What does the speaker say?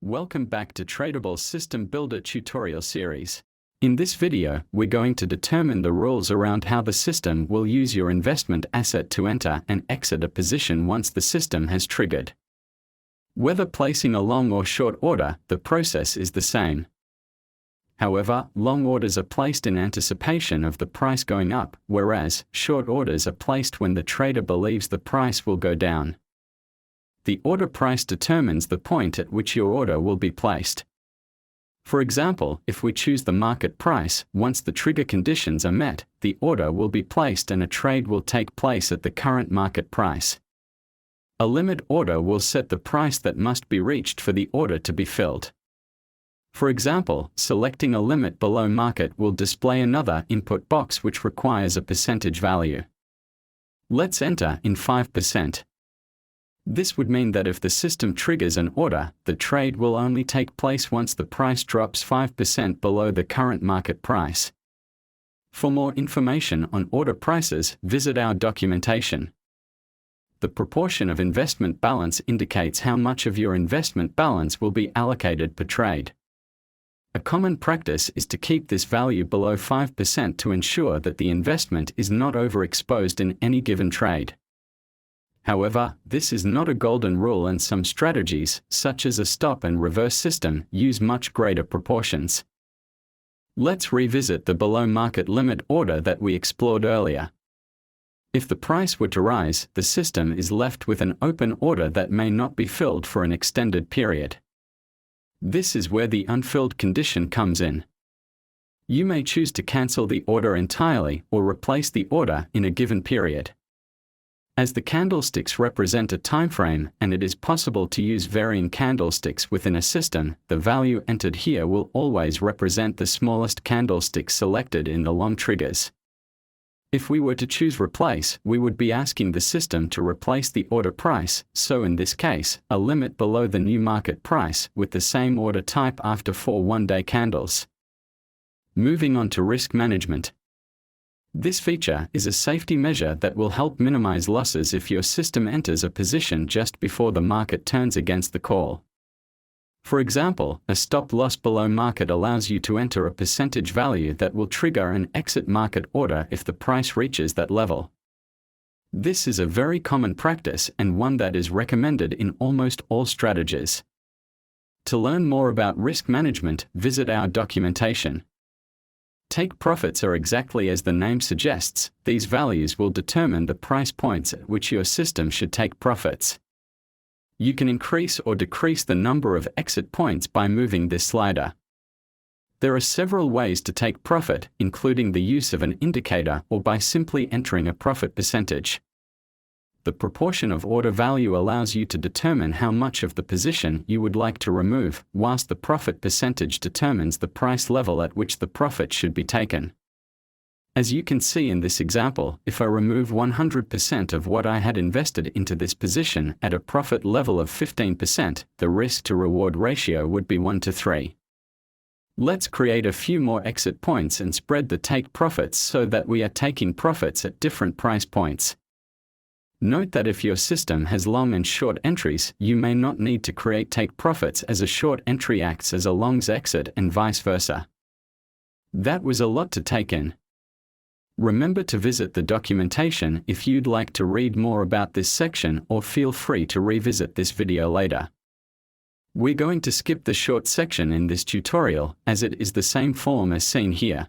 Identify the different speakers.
Speaker 1: Welcome back to Tradable System Builder tutorial series. In this video, we're going to determine the rules around how the system will use your investment asset to enter and exit a position once the system has triggered. Whether placing a long or short order, the process is the same. However, long orders are placed in anticipation of the price going up, whereas short orders are placed when the trader believes the price will go down. The order price determines the point at which your order will be placed. For example, if we choose the market price, once the trigger conditions are met, the order will be placed and a trade will take place at the current market price. A limit order will set the price that must be reached for the order to be filled. For example, selecting a limit below market will display another input box which requires a percentage value. Let's enter in 5%. This would mean that if the system triggers an order, the trade will only take place once the price drops 5% below the current market price. For more information on order prices, visit our documentation. The proportion of investment balance indicates how much of your investment balance will be allocated per trade. A common practice is to keep this value below 5% to ensure that the investment is not overexposed in any given trade. However, this is not a golden rule and some strategies, such as a stop and reverse system, use much greater proportions. Let's revisit the below market limit order that we explored earlier. If the price were to rise, the system is left with an open order that may not be filled for an extended period. This is where the unfilled condition comes in. You may choose to cancel the order entirely or replace the order in a given period. As the candlesticks represent a timeframe and it is possible to use varying candlesticks within a system, the value entered here will always represent the smallest candlestick selected in the long triggers. If we were to choose replace, we would be asking the system to replace the order price, so in this case, a limit below the new market price with the same order type after 4 one-day candles. Moving on to risk management. This feature is a safety measure that will help minimize losses if your system enters a position just before the market turns against the call. For example, a stop loss below market allows you to enter a percentage value that will trigger an exit market order if the price reaches that level. This is a very common practice and one that is recommended in almost all strategies. To learn more about risk management, visit our documentation. Take profits are exactly as the name suggests. These values will determine the price points at which your system should take profits. You can increase or decrease the number of exit points by moving this slider. There are several ways to take profit, including the use of an indicator or by simply entering a profit percentage. The proportion of order value allows you to determine how much of the position you would like to remove, whilst the profit percentage determines the price level at which the profit should be taken. As you can see in this example, if I remove 100% of what I had invested into this position at a profit level of 15%, the risk-to-reward ratio would be 1:3. Let's create a few more exit points and spread the take profits so that we are taking profits at different price points. Note that if your system has long and short entries, you may not need to create take profits as a short entry acts as a long's exit and vice versa. That was a lot to take in. Remember to visit the documentation if you'd like to read more about this section, or feel free to revisit this video later. We're going to skip the short section in this tutorial as it is the same form as seen here.